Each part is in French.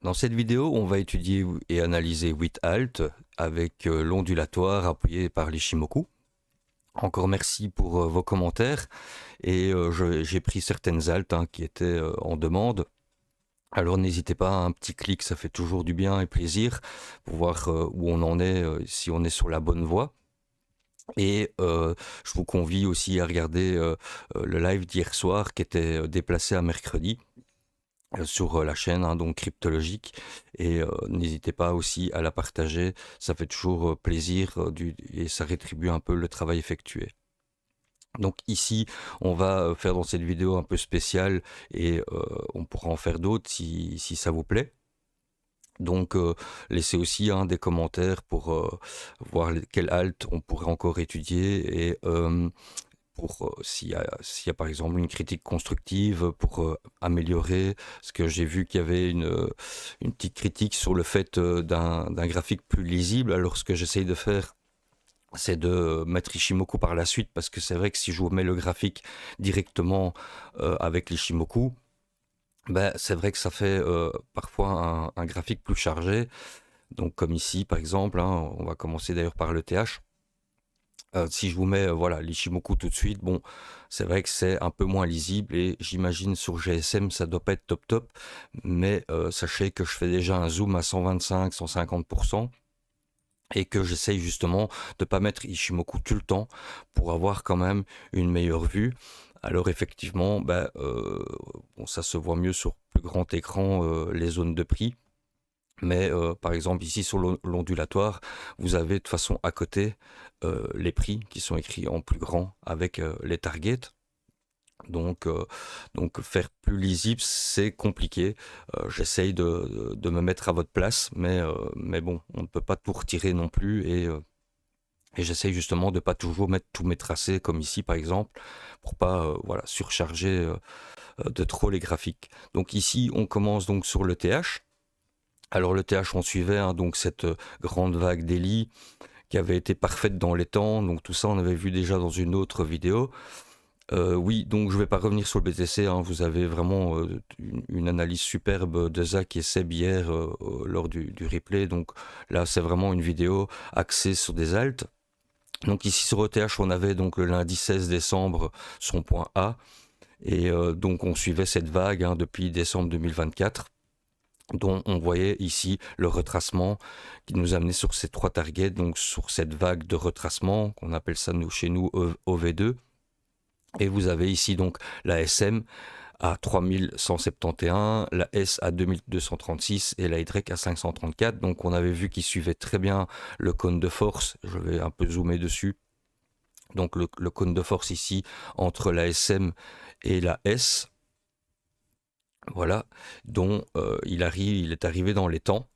Dans cette vidéo, on va étudier et analyser 8 haltes avec l'ondulatoire appuyé par l'Ishimoku. Encore merci pour vos commentaires et j'ai pris certaines haltes qui étaient en demande. Alors n'hésitez pas, un petit clic, ça fait toujours du bien et plaisir pour voir où on en est, si on est sur la bonne voie. Et je vous convie aussi à regarder le live d'hier soir qui était déplacé à mercredi sur la chaîne donc cryptologique, et n'hésitez pas aussi à la partager, ça fait toujours plaisir et ça rétribue un peu le travail effectué. Donc ici on va faire dans cette vidéo un peu spéciale et on pourra en faire d'autres si ça vous plaît. Donc laissez aussi des commentaires pour voir quelle halte on pourrait encore étudier, et pour s'il y a par exemple une critique constructive pour améliorer. Parce que j'ai vu qu'il y avait une petite critique sur le fait d'un graphique plus lisible. Alors ce que j'essaye de faire, c'est de mettre Ishimoku par la suite, parce que c'est vrai que si je vous mets le graphique directement avec l'Ishimoku, ben, c'est vrai que ça fait parfois un graphique plus chargé. Donc comme ici par exemple, on va commencer d'ailleurs par le TH. Si je vous mets voilà, l'Ishimoku tout de suite, bon, c'est vrai que c'est un peu moins lisible, et j'imagine sur GSM ça doit pas être top top, mais sachez que je fais déjà un zoom à 125-150%, et que j'essaye justement de pas mettre Ishimoku tout le temps pour avoir quand même une meilleure vue. Alors effectivement, bon, ça se voit mieux sur plus grand écran, les zones de prix. Mais par exemple ici sur l'ondulatoire, vous avez de toute façon à côté les prix qui sont écrits en plus grand avec les targets. Donc faire plus lisible, c'est compliqué. J'essaye de me mettre à votre place, mais bon, on ne peut pas tout retirer non plus, et j'essaye justement de pas toujours mettre tous mes tracés comme ici par exemple, pour pas voilà, surcharger de trop les graphiques. Donc ici on commence donc sur le TH. Alors le TH, on suivait donc cette grande vague d'Eli qui avait été parfaite dans les temps. Donc tout ça, on avait vu déjà dans une autre vidéo. Oui, donc je ne vais pas revenir sur le BTC. Vous avez vraiment une analyse superbe de Zach et Seb hier lors du replay. Donc là, c'est vraiment une vidéo axée sur des altes. Donc ici sur ETH, on avait donc le lundi 16 décembre son point A. Et donc on suivait cette vague depuis décembre 2024. Dont on voyait ici le retracement qui nous amenait sur ces trois targets, donc sur cette vague de retracement qu'on appelle ça chez nous OV2. Et vous avez ici donc la SM à 3171, la S à 2236 et la Y à 534. Donc on avait vu qu'il suivait très bien le cône de force. Je vais un peu zoomer dessus. Donc le cône de force ici entre la SM et la S. Voilà, dont il est arrivé dans les temps.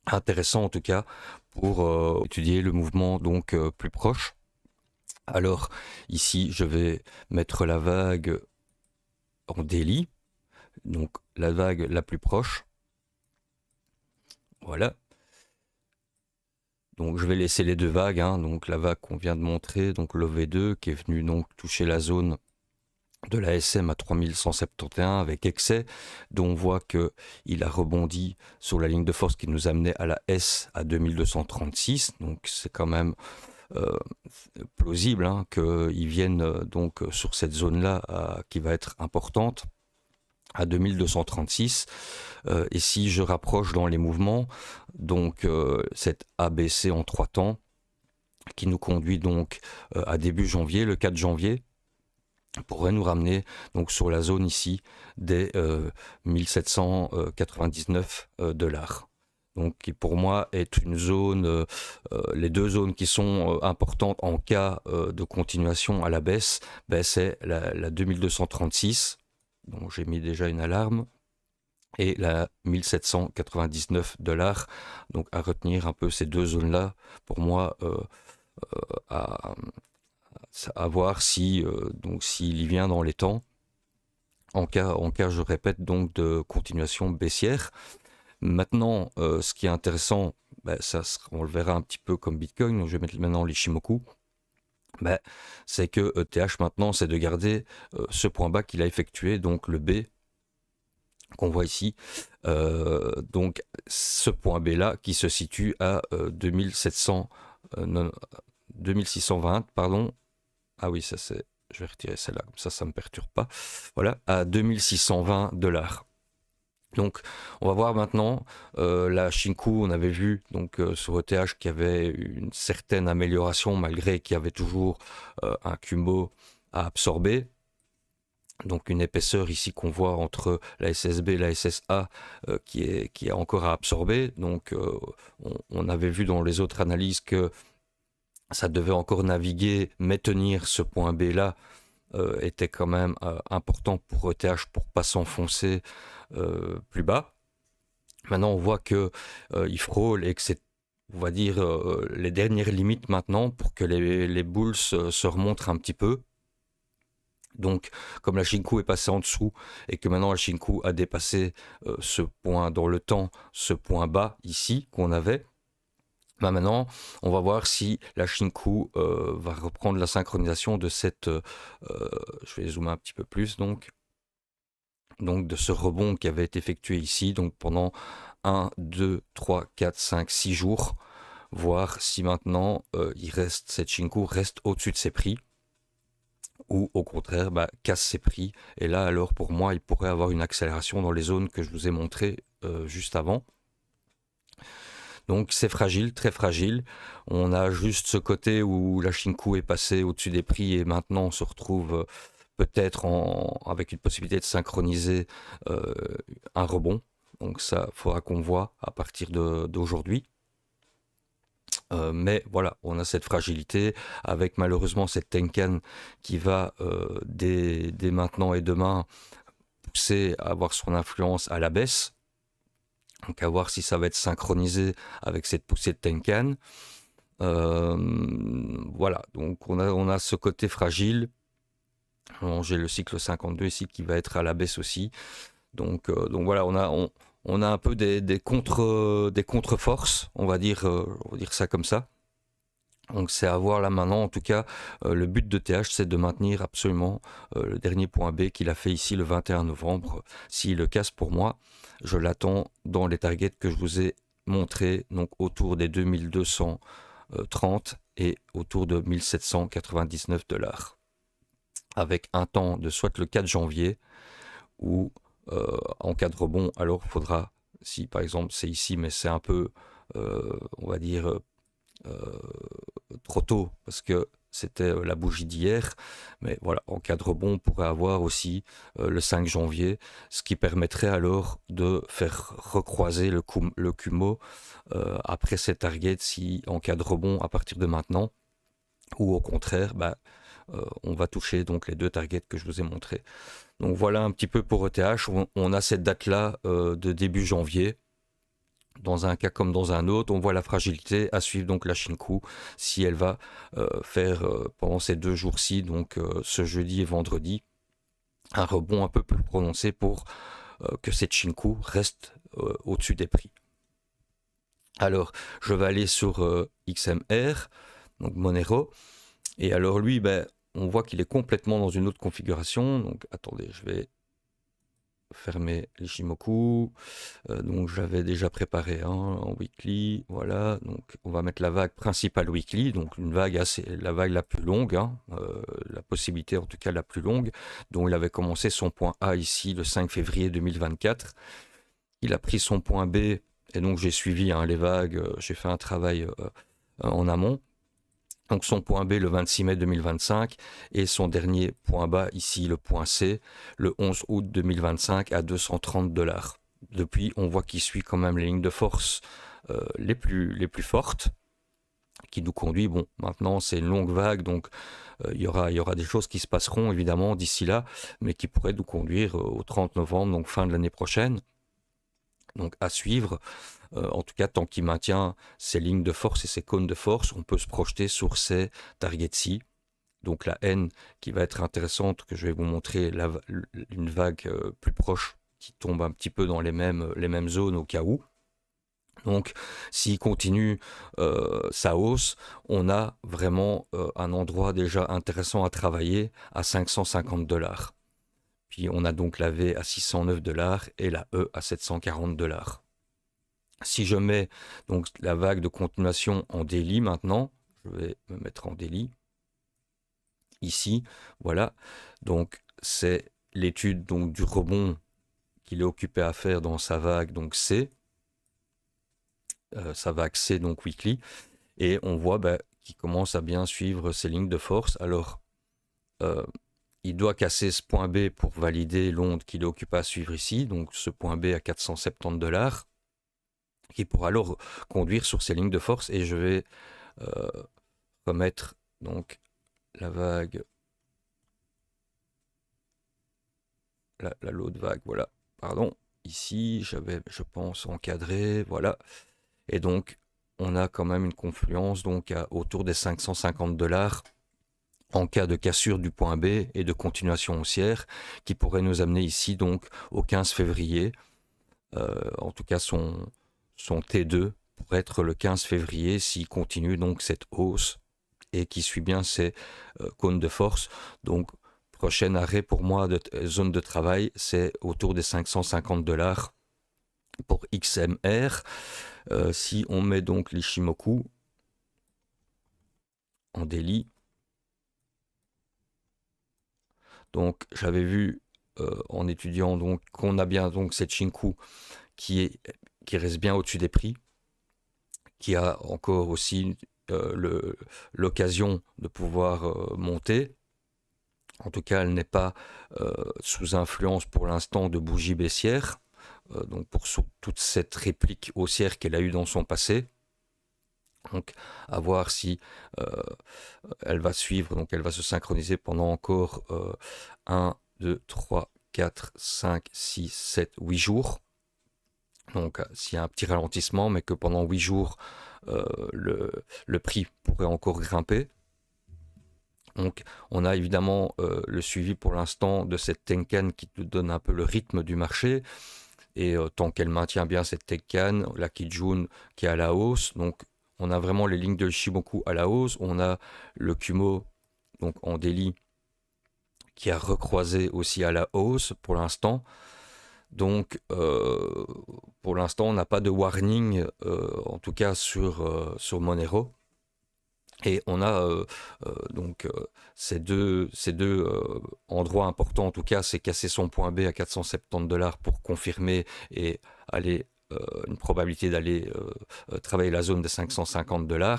Intéressant en tout cas pour étudier le mouvement donc plus proche. Alors ici, je vais mettre la vague en daily, donc la vague la plus proche. Voilà. Donc je vais laisser les deux vagues, donc la vague qu'on vient de montrer, donc l'OV2 qui est venu donc toucher la zone de la SM à 3171 avec excès, dont on voit qu'il a rebondi sur la ligne de force qui nous amenait à la S à 2236. Donc c'est quand même plausible qu'il vienne donc sur cette zone-là qui va être importante à 2236. Et si je rapproche dans les mouvements, donc cette ABC en 3 temps qui nous conduit donc à début janvier, le 4 janvier, pourrait nous ramener donc sur la zone ici des 1799 $. Donc qui pour moi est une zone, les deux zones qui sont importantes en cas de continuation à la baisse, c'est la 2236, donc j'ai mis déjà une alarme, et la 1799 $. Donc à retenir un peu ces deux zones là pour moi, à voir si donc s'il y vient dans les temps, en cas je répète donc de continuation baissière. Maintenant ce qui est intéressant, on le verra un petit peu comme Bitcoin, donc je vais mettre maintenant l'Ishimoku, c'est que ETH maintenant c'est de garder ce point bas qu'il a effectué, donc le B qu'on voit ici. Donc ce point B là qui se situe à 2620, pardon. Ah oui, ça c'est. Je vais retirer celle-là, comme ça me perturbe pas. Voilà, à 2620 $. Donc, on va voir maintenant la Shinku. On avait vu donc sur ETH qu'il y avait une certaine amélioration malgré qu'il y avait toujours un Kumho à absorber. Donc une épaisseur ici qu'on voit entre la SSB et la SSA qui est encore à absorber. Donc on avait vu dans les autres analyses que ça devait encore naviguer, mais tenir ce point B là était quand même important pour ETH pour pas s'enfoncer plus bas. Maintenant on voit que il frôle et que c'est, on va dire, les dernières limites maintenant pour que les bulls se remontrent un petit peu. Donc, comme la Shinku est passée en dessous et que maintenant la Shinku a dépassé ce point dans le temps, ce point bas ici qu'on avait, bah maintenant, on va voir si la Shinku va reprendre la synchronisation de cette... je vais zoomer un petit peu plus, donc de ce rebond qui avait été effectué ici, donc pendant 1, 2, 3, 4, 5, 6 jours, voir si maintenant cette Shinku reste au-dessus de ses prix, ou au contraire casse ses prix. Et là alors pour moi il pourrait avoir une accélération dans les zones que je vous ai montrées juste avant. Donc c'est fragile, très fragile. On a juste ce côté où la Shinku est passée au-dessus des prix et maintenant on se retrouve peut-être avec une possibilité de synchroniser un rebond. Donc ça faudra qu'on voit à partir d'aujourd'hui. Mais voilà, on a cette fragilité avec malheureusement cette Tenkan qui va dès maintenant et demain pousser à avoir son influence à la baisse. Donc à voir si ça va être synchronisé avec cette poussée de Tenkan. Voilà, donc on a ce côté fragile. J'ai le cycle 52 ici qui va être à la baisse aussi. Donc voilà, on a un peu des contre-forces, on va dire ça comme ça. Donc c'est à voir là maintenant. En tout cas, le but de TH, c'est de maintenir absolument le dernier point B qu'il a fait ici le 21 novembre. S'il le casse pour moi, je l'attends dans les targets que je vous ai montrés, donc autour des 2230 et autour de 1799 $. Avec un temps de soit le 4 janvier ou en cas de rebond, alors il faudra, si par exemple c'est ici, mais c'est un peu, on va dire, trop tôt parce que c'était la bougie d'hier, mais voilà, en cas de rebond, on pourrait avoir aussi le 5 janvier, ce qui permettrait alors de faire recroiser le Kumho après ces targets, si en cas de rebond à partir de maintenant, ou au contraire, on va toucher donc les deux targets que je vous ai montrés. Donc voilà un petit peu pour ETH, on a cette date-là de début janvier. Dans un cas comme dans un autre, on voit la fragilité à suivre donc la Shinku, si elle va faire pendant ces 2 jours-ci, donc ce jeudi et vendredi, un rebond un peu plus prononcé pour que cette Shinku reste au-dessus des prix. Alors, je vais aller sur XMR, donc Monero, et alors lui, on voit qu'il est complètement dans une autre configuration. Donc attendez, je vais fermer l'Ishimoku. Donc j'avais déjà préparé en weekly, voilà. Donc on va mettre la vague principale weekly, donc une vague la vague la plus longue, la possibilité en tout cas la plus longue, dont il avait commencé son point A ici le 5 février 2024. Il a pris son point B et donc j'ai suivi les vagues, j'ai fait un travail en amont. Donc son point B le 26 mai 2025 et son dernier point bas ici, le point C, le 11 août 2025 à 230 $. Depuis, on voit qu'il suit quand même les lignes de force les plus fortes qui nous conduit. Bon, maintenant c'est une longue vague, donc il y aura des choses qui se passeront évidemment d'ici là, mais qui pourraient nous conduire au 30 novembre, donc fin de l'année prochaine. Donc à suivre. En tout cas, tant qu'il maintient ses lignes de force et ses cônes de force, on peut se projeter sur ces targets-ci. Donc la N qui va être intéressante, que je vais vous montrer une vague plus proche qui tombe un petit peu dans les mêmes zones au cas où. Donc s'il continue sa hausse, on a vraiment un endroit déjà intéressant à travailler à 550 $. Puis on a donc la V à 609 $ et la E à 740 $. Si je mets donc la vague de continuation en daily maintenant, je vais me mettre en daily. Ici, voilà. Donc c'est l'étude donc du rebond qu'il est occupé à faire dans sa vague donc C, sa vague C donc weekly, et on voit qu'il commence à bien suivre ses lignes de force. Alors il doit casser ce point B pour valider l'onde qu'il est occupé à suivre ici, donc ce point B à 470 $, qui pourra alors conduire sur ses lignes de force, et je vais remettre donc la vague, l'autre vague, voilà, pardon, ici j'avais, je pense, encadré, voilà, et donc on a quand même une confluence donc autour des 550 $ en cas de cassure du point B et de continuation haussière, qui pourrait nous amener ici donc au 15 février. En tout cas son T2 pour être le 15 février s'il continue donc cette hausse et qui suit bien ses cônes de force. Donc prochain arrêt pour moi de zone de travail, c'est autour des 550 $ pour XMR. Si on met donc l'Ishimoku en daily, donc j'avais vu en étudiant donc qu'on a bien donc cette Shinku qui reste bien au-dessus des prix, qui a encore aussi l'occasion de pouvoir monter. En tout cas, elle n'est pas sous influence pour l'instant de bougie baissière, donc pour toute cette réplique haussière qu'elle a eue dans son passé. Donc à voir si elle va suivre, donc elle va se synchroniser pendant encore 1, 2, 3, 4, 5, 6, 7, 8 jours. Donc s'il y a un petit ralentissement, mais que pendant 8 jours, le prix pourrait encore grimper. Donc on a évidemment le suivi pour l'instant de cette Tenkan qui nous donne un peu le rythme du marché. Et tant qu'elle maintient bien cette Tenkan, la Kijun qui est à la hausse, donc on a vraiment les lignes de Shimoku à la hausse, on a le Kumo donc en daily qui a recroisé aussi à la hausse pour l'instant. Donc pour l'instant on n'a pas de warning en tout cas sur Monero. Et on a donc ces deux endroits importants en tout cas, c'est casser son point B à 470 $ pour confirmer et aller une probabilité d'aller travailler la zone des 550 $.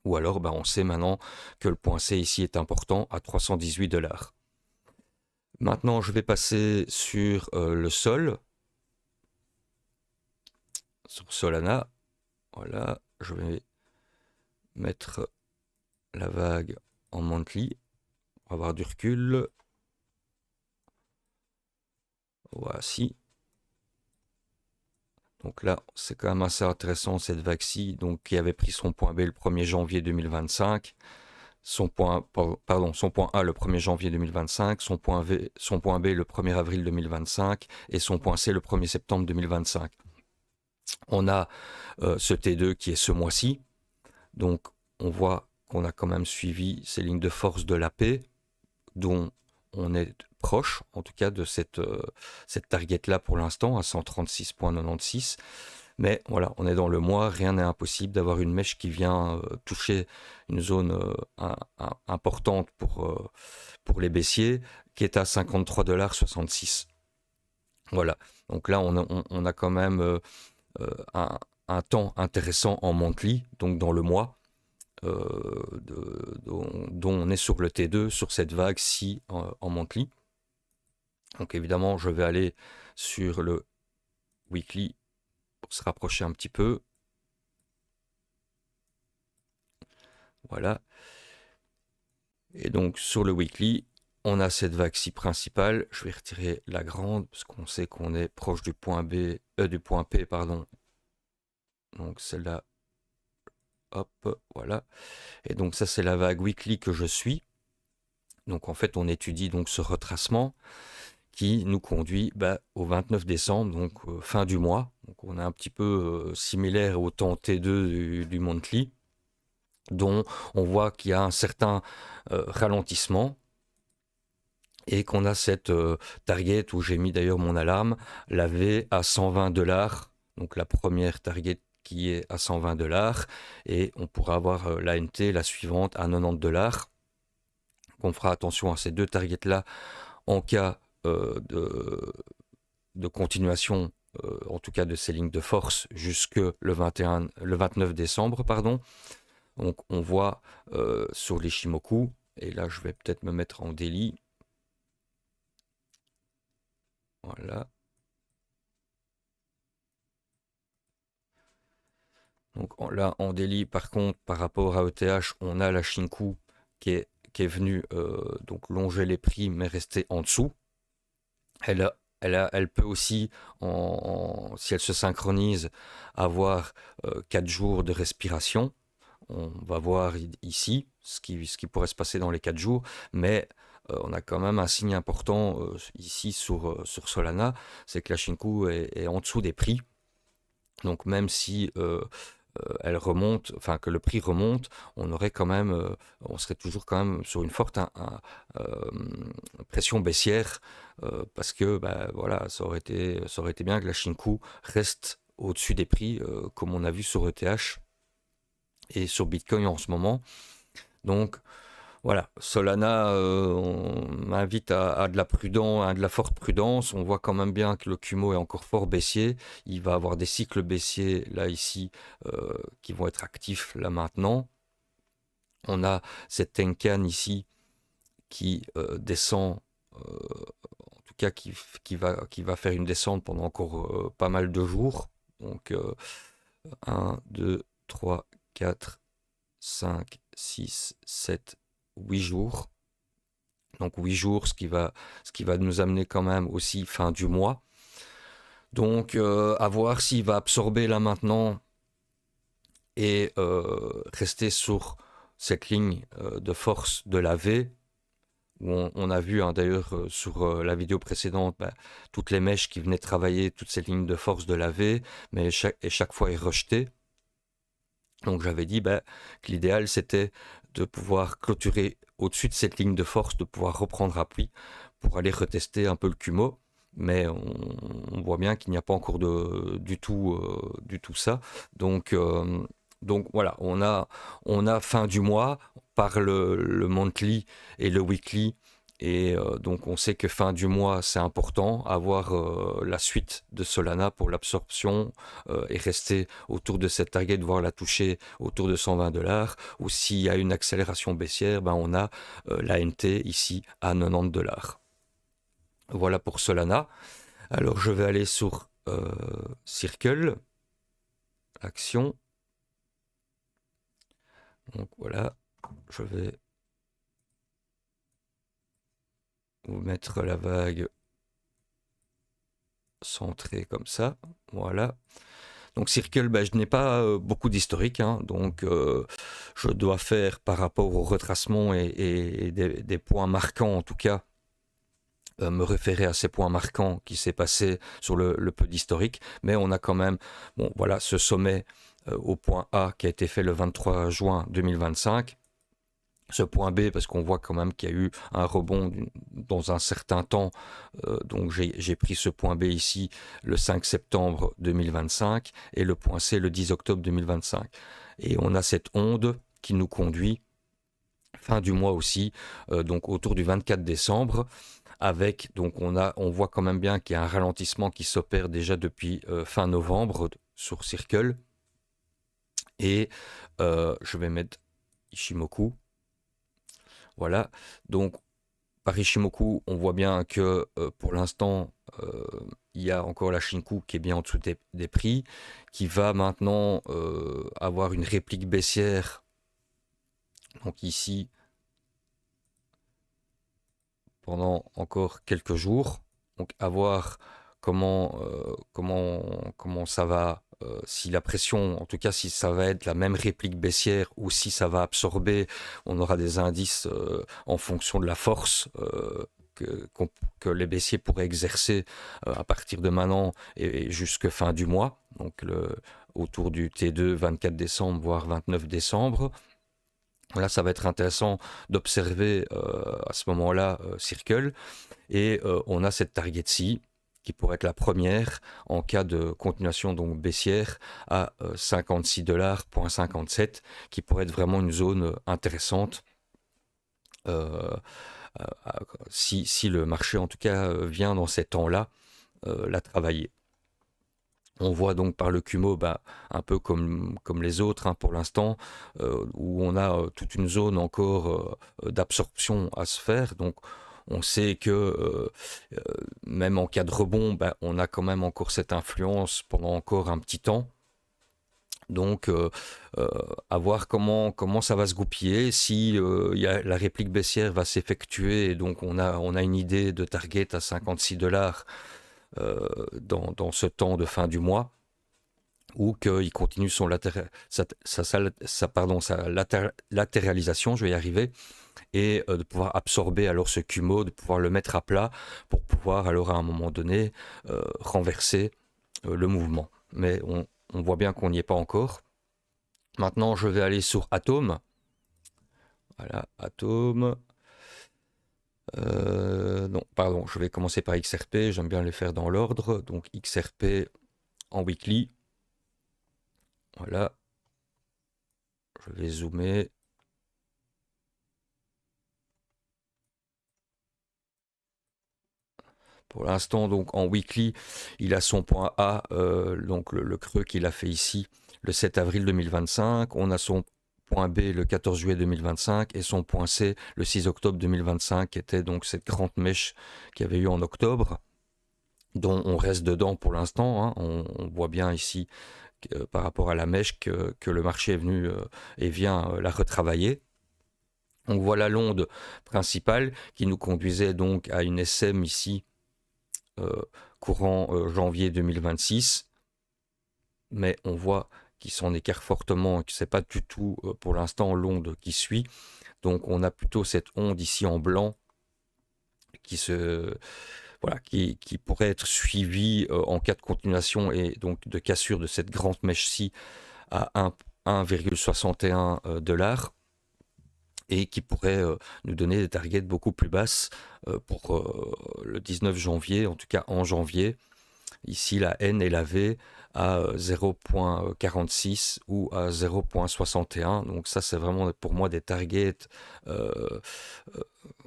Ou alors on sait maintenant que le point C ici est important à 318 $. Maintenant je vais passer sur le sol, sur Solana. Voilà, je vais mettre la vague en monthly pour avoir du recul. Voici. Donc là, c'est quand même assez intéressant cette vague-ci, donc qui avait pris son point B le 1er janvier 2025, son point A le 1er janvier 2025, son point B le 1er avril 2025 et son point C le 1er septembre 2025. On a ce T2 qui est ce mois-ci, donc on voit qu'on a quand même suivi ces lignes de force de la paix, dont on est proche, en tout cas, de cette target-là pour l'instant, à 136,96. Mais voilà, on est dans le mois, rien n'est impossible d'avoir une mèche qui vient toucher une zone importante pour les baissiers, qui est à 53,66 $. Voilà, donc là, on a quand même un temps intéressant en monthly, donc dans le mois, dont on est sur le T2, sur cette vague-ci en monthly. Donc évidemment, je vais aller sur le weekly pour se rapprocher un petit peu. Voilà. Et donc sur le weekly, on a cette vague-ci principale. Je vais retirer la grande parce qu'on sait qu'on est proche du point B, du point P, pardon. Donc celle-là, hop, voilà. Et donc ça, c'est la vague weekly que je suis. Donc en fait, on étudie donc ce retracement qui nous conduit au 29 décembre, donc fin du mois. Donc on est un petit peu similaire au temps T2 du monthly, dont on voit qu'il y a un certain ralentissement. et qu'on a cette target où j'ai mis d'ailleurs mon alarme, la V à 120 $, donc la première target qui est à 120 $, et on pourra avoir l'ANT, la suivante, à 90 $. On fera attention à ces deux targets-là en cas de continuation, en tout cas de ces lignes de force, jusque le 29 décembre. Pardon. Donc on voit sur l'Ishimoku, et là je vais peut-être me mettre en daily. Voilà. Donc là, en daily, par contre, par rapport à ETH, on a la Shinku qui est venue donc longer les prix, mais rester en dessous. Elle peut aussi, si elle se synchronise, avoir 4 jours de respiration. On va voir ici ce qui pourrait se passer dans les 4 jours, mais on a quand même un signe important ici sur Solana, c'est que la Shinku est en dessous des prix. Donc même si elle remonte, enfin que le prix remonte, on aurait quand même, on serait toujours quand même sur une forte pression baissière, parce que voilà, ça aurait été bien que la Shinku reste au-dessus des prix, comme on a vu sur ETH et sur Bitcoin en ce moment. Donc voilà, Solana, on m'invite à de la prudence, à de la forte prudence. On voit quand même bien que le Kumo est encore fort baissier. Il va avoir des cycles baissiers là ici qui vont être actifs là maintenant. On a cette Tenkan ici qui descend, en tout cas qui va faire une descente pendant encore pas mal de jours. Donc 1, 2, 3, 4, 5, 6, 7, 8 jours. Donc 8 jours, ce qui va nous amener quand même aussi fin du mois. Donc à voir s'il va absorber là maintenant et rester sur cette ligne de force de la V, où on a vu d'ailleurs sur la vidéo précédente toutes les mèches qui venaient travailler toutes ces lignes de force de la V, mais chaque fois est rejeté. Donc j'avais dit que l'idéal c'était de pouvoir clôturer au-dessus de cette ligne de force, de pouvoir reprendre appui pour aller retester un peu le Kumo. Mais on voit bien qu'il n'y a pas encore du tout ça. Donc voilà, on a fin du mois par le monthly et le weekly. Et donc on sait que fin du mois c'est important, avoir la suite de Solana pour l'absorption et rester autour de cette target, voire la toucher autour de 120 $. Ou s'il y a une accélération baissière, on a l'ANT ici à 90 $. Voilà pour Solana. Alors je vais aller sur Circle, action. Donc voilà, je vais vous mettre la vague centrée comme ça. Voilà. Donc Circle, je n'ai pas beaucoup d'historique, donc je dois faire par rapport au retracement et des points marquants en tout cas, me référer à ces points marquants qui s'est passé sur le peu d'historique, mais on a quand même voilà, ce sommet au point A qui a été fait le 23 juin 2025. Ce point B, parce qu'on voit quand même qu'il y a eu un rebond dans un certain temps, donc j'ai pris ce point B ici le 5 septembre 2025 et le point C le 10 octobre 2025. Et on a cette onde qui nous conduit fin du mois aussi, donc autour du 24 décembre, avec, donc on voit quand même bien qu'il y a un ralentissement qui s'opère déjà depuis fin novembre sur Circle. Et je vais mettre Ishimoku. Voilà, donc par Ishimoku, on voit bien que pour l'instant, il y a encore la Shinku qui est bien en dessous des prix, qui va maintenant avoir une réplique baissière. Donc ici, pendant encore quelques jours. Donc à voir comment ça va, si la pression, en tout cas si ça va être la même réplique baissière ou si ça va absorber, on aura des indices en fonction de la force que les baissiers pourraient exercer à partir de maintenant et jusque fin du mois, donc autour du T2 24 décembre voire 29 décembre. Là, ça va être intéressant d'observer à ce moment-là Circle. Et on a cette target-ci qui pourrait être la première en cas de continuation donc baissière à 56,57 $, qui pourrait être vraiment une zone intéressante euh, si le marché en tout cas vient dans ces temps-là la travailler. On voit donc par le Kumo, un peu comme les autres hein, pour l'instant, où on a toute une zone encore d'absorption à se faire. Donc on sait que euh, même en cas de rebond, on a quand même encore cette influence pendant encore un petit temps. Donc à voir comment ça va se goupiller, si la réplique baissière va s'effectuer, et donc on a une idée de target à 56 $ dans ce temps de fin du mois, ou qu'il continue sa latéralisation, je vais y arriver, et de pouvoir absorber alors ce Kumo, de pouvoir le mettre à plat pour pouvoir alors à un moment donné renverser le mouvement. Mais on voit bien qu'on n'y est pas encore. Maintenant, je vais aller sur Atom. Voilà, Atom. Non, pardon, je vais commencer par XRP. J'aime bien les faire dans l'ordre. Donc XRP en weekly. Voilà. Je vais zoomer. Pour l'instant, donc en weekly, il a son point A, donc le creux qu'il a fait ici le 7 avril 2025. On a son point B le 14 juillet 2025 et son point C le 6 octobre 2025, qui était donc cette grande mèche qu'il y avait eu en octobre, dont on reste dedans pour l'instant. Hein. On voit bien ici par rapport à la mèche que le marché est venu et vient la retravailler. On voit la l'onde principale qui nous conduisait donc à une SM ici courant janvier 2026, mais on voit qu'il s'en écarte fortement et que c'est pas du tout pour l'instant l'onde qui suit. Donc on a plutôt cette onde ici en blanc qui pourrait être suivie en cas de continuation et donc de cassure de cette grande mèche-ci à 1,61 $, et qui pourrait nous donner des targets beaucoup plus basses pour le 19 janvier, en tout cas en janvier. Ici, la N et la V à 0,46 ou à 0,61. Donc ça, c'est vraiment pour moi des targets, on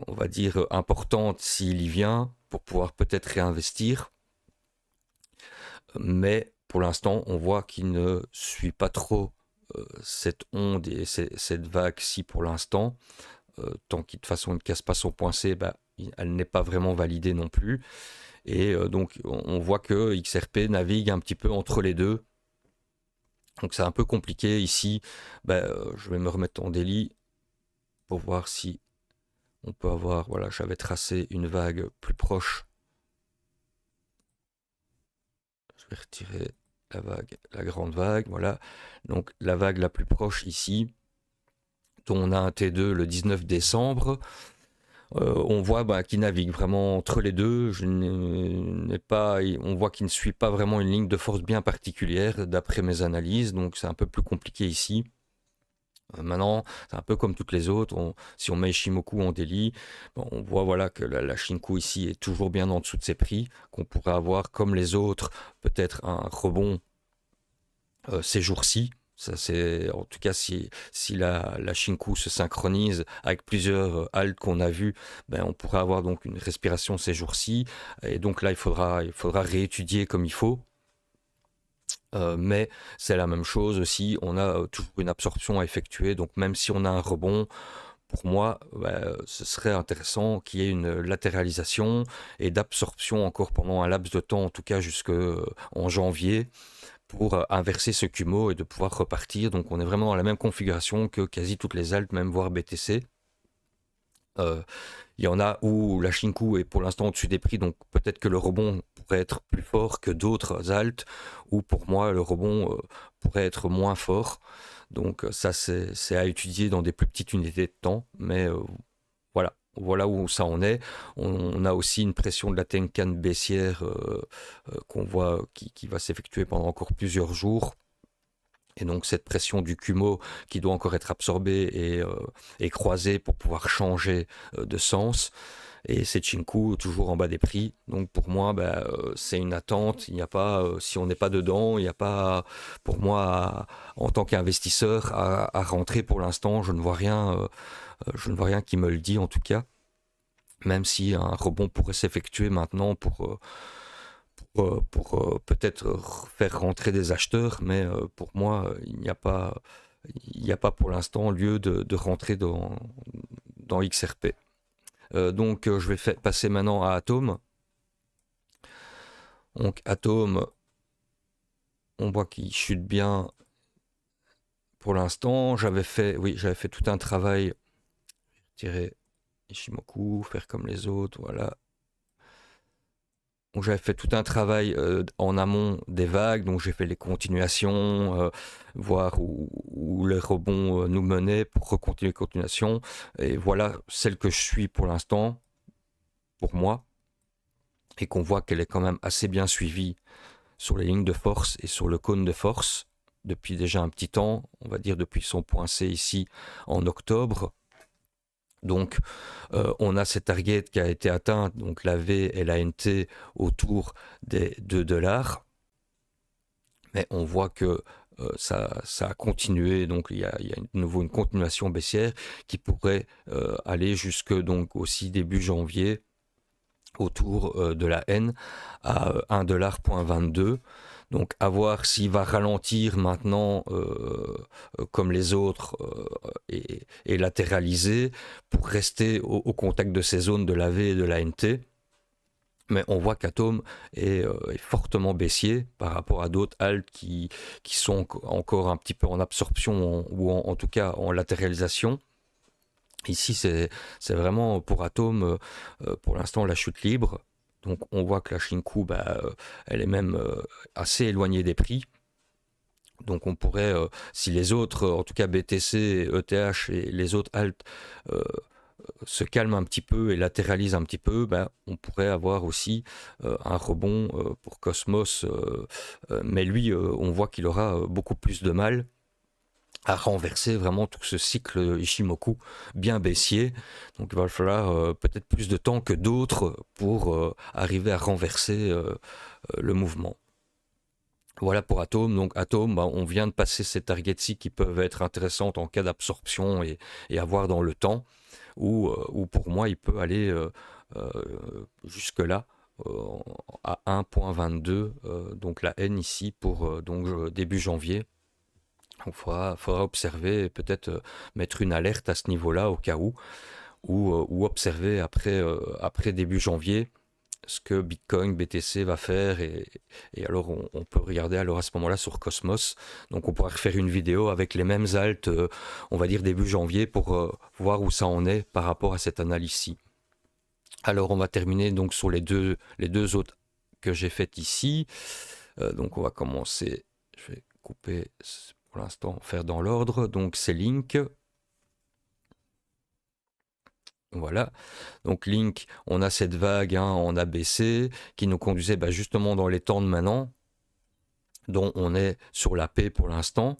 va dire, importantes s'il y vient, pour pouvoir peut-être réinvestir. Mais pour l'instant, on voit qu'il ne suit pas trop cette onde et cette vague-ci pour l'instant. Tant qu'il de toute façon ne casse pas son point C, elle n'est pas vraiment validée non plus. Et donc on voit que XRP navigue un petit peu entre les deux. Donc c'est un peu compliqué ici. Je vais me remettre en daily pour voir si on peut avoir... Voilà, j'avais tracé une vague plus proche. Je vais retirer la vague, la grande vague. Voilà. Donc la vague la plus proche ici, dont on a un T2 le 19 décembre. On voit qu'il navigue vraiment entre les deux. On voit qu'il ne suit pas vraiment une ligne de force bien particulière d'après mes analyses, donc c'est un peu plus compliqué ici. Maintenant, c'est un peu comme toutes les autres. Si on met Ishimoku en daily, on voit que la Shinku ici est toujours bien en dessous de ses prix, qu'on pourrait avoir comme les autres, peut-être un rebond ces jours-ci. Ça, c'est, en tout cas, si la Shinku se synchronise avec plusieurs haltes qu'on a vues, on pourrait avoir donc une respiration ces jours-ci. Et donc là, il faudra réétudier comme il faut. Mais c'est la même chose aussi, on a toujours une absorption à effectuer. Donc même si on a un rebond, pour moi, ce serait intéressant qu'il y ait une latéralisation et d'absorption encore pendant un laps de temps, en tout cas jusqu'en janvier, pour inverser ce Kumo et de pouvoir repartir. Donc on est vraiment dans la même configuration que quasi toutes les altes, même voire BTC. Il y en a où la Shinku est pour l'instant au-dessus des prix, donc peut-être que le rebond pourrait être plus fort que d'autres altes, ou pour moi le rebond pourrait être moins fort. Donc ça c'est à étudier dans des plus petites unités de temps, mais voilà où ça en est. On a aussi une pression de la Tenkan baissière qu'on voit qui va s'effectuer pendant encore plusieurs jours. Et donc cette pression du Kumo qui doit encore être absorbée et croisée pour pouvoir changer de sens. Et c'est Chinku toujours en bas des prix. Donc pour moi, c'est une attente. Il n'y a pas, si on n'est pas dedans, il n'y a pas, pour moi, en tant qu'investisseur, à rentrer pour l'instant. Je ne vois rien qui me le dit en tout cas. Même si un rebond pourrait s'effectuer maintenant pour peut-être faire rentrer des acheteurs, mais pour moi, il n'y a pas pour l'instant lieu de rentrer dans XRP. Donc je vais passer maintenant à Atom. Donc Atom, on voit qu'il chute bien pour l'instant. J'avais fait tout un travail, tirer Ishimoku, faire comme les autres, voilà. Donc j'avais fait tout un travail en amont des vagues, donc j'ai fait les continuations, voir où les rebonds nous menaient pour recontinuer les continuations. Et voilà celle que je suis pour l'instant, pour moi, et qu'on voit qu'elle est quand même assez bien suivie sur les lignes de force et sur le cône de force depuis déjà un petit temps, on va dire depuis son point C ici en octobre. Donc on a cette target qui a été atteinte, donc la V et la NT autour des 2 $, mais on voit que ça a continué, donc il y a de nouveau une continuation baissière qui pourrait aller jusque donc aussi début janvier autour de la N à 1,22 $. Donc à voir s'il va ralentir maintenant comme les autres et latéraliser pour rester au contact de ces zones de la V et de la NT. Mais on voit qu'Atom est fortement baissier par rapport à d'autres alts qui sont encore un petit peu en absorption ou en tout cas en latéralisation. Ici, c'est vraiment pour Atom, pour l'instant, la chute libre. Donc on voit que la Shinku, elle est même assez éloignée des prix. Donc on pourrait, si les autres, en tout cas BTC, ETH et les autres alt se calment un petit peu et latéralisent un petit peu, on pourrait avoir aussi un rebond pour Cosmos. Mais lui, on voit qu'il aura beaucoup plus de mal à renverser vraiment tout ce cycle Ishimoku bien baissier. Donc il va falloir peut-être plus de temps que d'autres pour arriver à renverser le mouvement. Voilà pour Atom. Donc Atom, on vient de passer ces targets-ci qui peuvent être intéressantes en cas d'absorption et avoir dans le temps, ou pour moi il peut aller jusque-là à 1,22, donc la N ici pour début janvier. Il faudra observer et peut-être mettre une alerte à ce niveau-là au cas où, ou observer après début janvier ce que Bitcoin, BTC va faire et alors on peut regarder alors à ce moment-là sur Cosmos. Donc on pourra refaire une vidéo avec les mêmes alts, on va dire début janvier pour voir où ça en est par rapport à cette analyse-ci. Alors on va terminer donc sur les deux autres que j'ai faites ici. Donc on va commencer, je vais couper pour l'instant, faire dans l'ordre. Donc c'est Link. Voilà. Donc Link, on a cette vague en ABC qui nous conduisait justement dans les temps de maintenant, dont on est sur la P pour l'instant.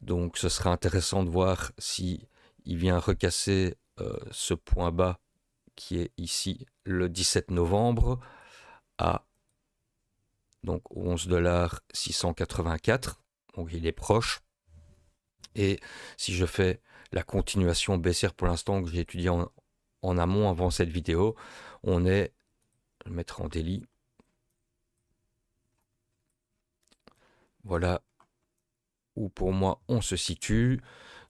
Donc ce sera intéressant de voir si il vient recasser ce point bas qui est ici le 17 novembre à donc 11,684 $. Donc il est proche. Et si je fais la continuation baissière pour l'instant que j'ai étudié en amont avant cette vidéo, on est, je vais le mettre en daily. Voilà où pour moi on se situe.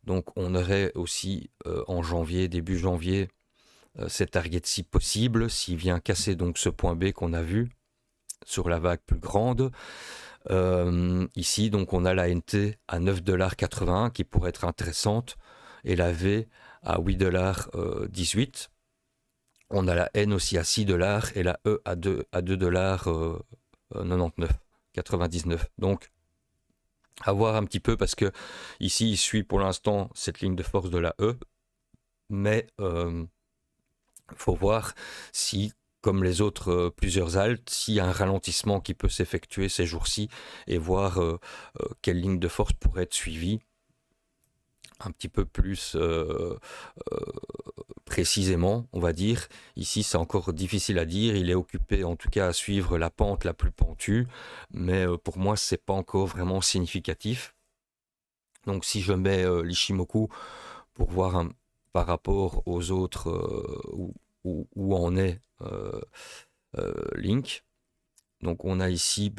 Donc on aurait aussi en janvier, début janvier, cette target-ci possible s'il vient casser donc ce point B qu'on a vu sur la vague plus grande. Ici, donc, on a la NT à 9,81 $ qui pourrait être intéressante et la V à 8,18 $. On a la N aussi à 6 $ et la E à 2,99. Donc, à voir un petit peu parce que ici, il suit pour l'instant cette ligne de force de la E, mais il faut voir si comme les autres plusieurs haltes, s'il y a un ralentissement qui peut s'effectuer ces jours-ci et voir quelle ligne de force pourrait être suivie un petit peu plus précisément, on va dire. Ici, c'est encore difficile à dire. Il est occupé, en tout cas, à suivre la pente la plus pentue, mais pour moi, c'est pas encore vraiment significatif. Donc, si je mets l'Ishimoku pour voir par rapport aux autres où en est Link. Donc, on a ici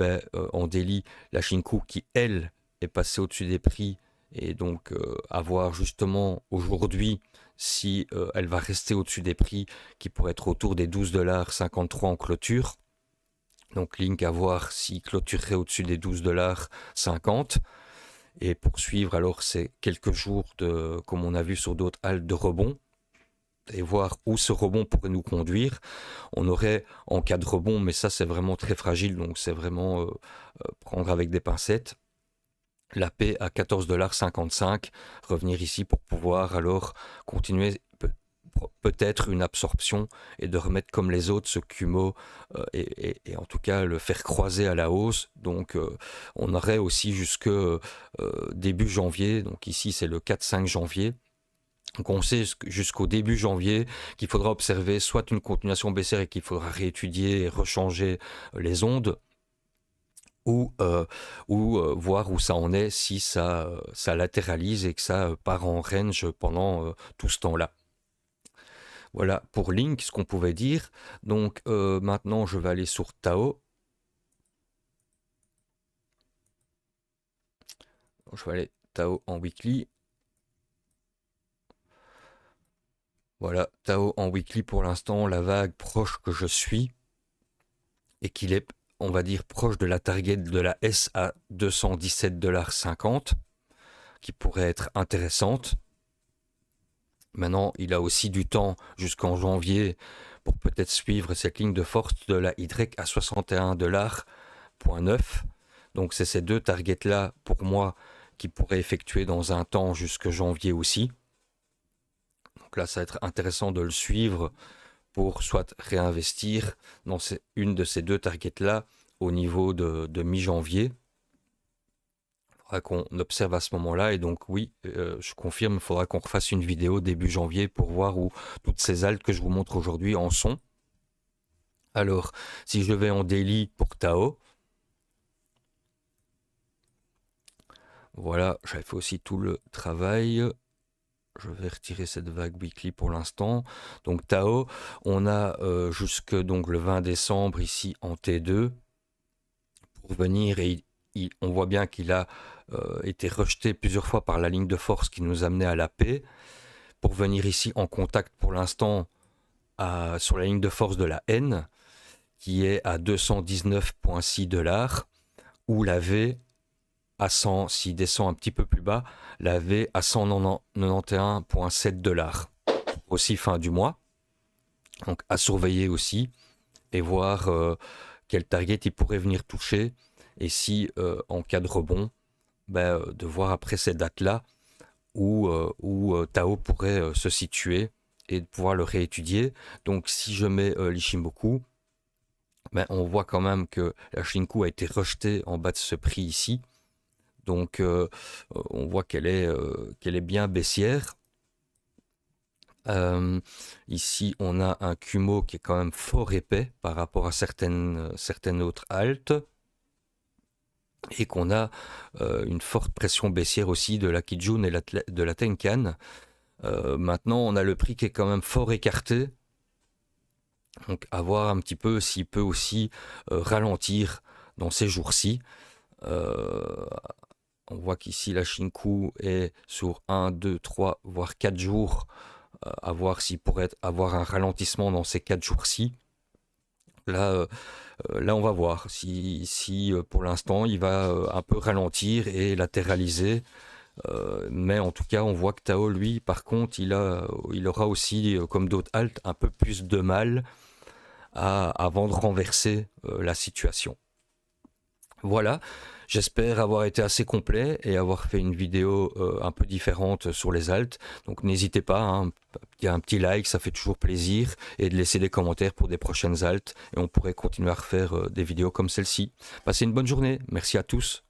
en daily la Shinku qui, elle, est passée au-dessus des prix et donc à voir justement aujourd'hui si elle va rester au-dessus des prix qui pourraient être autour des 12,53 $ en clôture. Donc Link à voir s'il clôturerait au-dessus des 12,50 $. Et poursuivre alors ces quelques jours de, comme on a vu sur d'autres haltes, de rebond et voir où ce rebond pourrait nous conduire. On aurait en cas de rebond, mais ça c'est vraiment très fragile, donc c'est vraiment prendre avec des pincettes, la paix à 14,55 $, revenir ici pour pouvoir alors continuer peut-être une absorption et de remettre comme les autres ce Kumo et en tout cas le faire croiser à la hausse. Donc on aurait aussi jusque début janvier, donc ici c'est le 4-5 janvier. Donc on sait jusqu'au début janvier qu'il faudra observer soit une continuation baissière et qu'il faudra réétudier et rechanger les ondes, ou voir où ça en est, si ça latéralise et que ça part en range pendant tout ce temps-là. Voilà pour Link, ce qu'on pouvait dire. Donc maintenant, je vais aller sur Tao. Je vais aller Tao en weekly. Voilà, Tao en weekly pour l'instant, la vague proche que je suis et qu'il est, on va dire, proche de la target de la S à 217,50 $, qui pourrait être intéressante. Maintenant, il a aussi du temps jusqu'en janvier pour peut-être suivre cette ligne de force de la Y à 61,9 $. Donc c'est ces deux targets-là, pour moi, qui pourraient effectuer dans un temps jusque janvier aussi. Donc là, ça va être intéressant de le suivre pour soit réinvestir dans une de ces deux targets-là au niveau de mi-janvier. Il faudra qu'on observe à ce moment-là. Et donc oui, je confirme, il faudra qu'on refasse une vidéo début janvier pour voir où toutes ces haltes que je vous montre aujourd'hui en sont. Alors, si je vais en daily pour Tao, voilà, j'avais fait aussi tout le travail. Je vais retirer cette vague weekly pour l'instant. Donc Tao, on a jusque donc le 20 décembre ici en T2 pour venir, et on voit bien qu'il a été rejeté plusieurs fois par la ligne de force qui nous amenait à la paix, pour venir ici en contact pour l'instant sur la ligne de force de la N qui est à 219,6 $, ou la V à 100, s'il descend un petit peu plus bas, la V à 191,7 $, aussi fin du mois. Donc à surveiller aussi et voir quel target il pourrait venir toucher, et si en cas de rebond, de voir après ces dates-là où Tao pourrait se situer et de pouvoir le réétudier. Donc si je mets l'Ishimoku, on voit quand même que la Shinku a été rejetée en bas de ce prix ici. Donc on voit qu'elle est bien baissière. Ici on a un Kumo qui est quand même fort épais par rapport à certaines autres haltes, et qu'on a une forte pression baissière aussi de la Kijun et de la Tenkan. Maintenant on a le prix qui est quand même fort écarté, donc à voir un petit peu s'il peut aussi ralentir dans ces jours-ci. On voit qu'ici la Shinku est sur 1, 2, 3, voire 4 jours, à voir s'il pourrait avoir un ralentissement dans ces 4 jours-ci. Là, on va voir si pour l'instant il va un peu ralentir et latéraliser. Mais en tout cas, on voit que Tao, lui, par contre, il aura aussi, comme d'autres haltes, un peu plus de mal avant de renverser la situation. Voilà, J'espère avoir été assez complet et avoir fait une vidéo un peu différente sur les haltes. Donc n'hésitez pas, hein, un petit like, ça fait toujours plaisir, et de laisser des commentaires pour des prochaines haltes, et on pourrait continuer à refaire des vidéos comme celle-ci. Passez une bonne journée, merci à tous.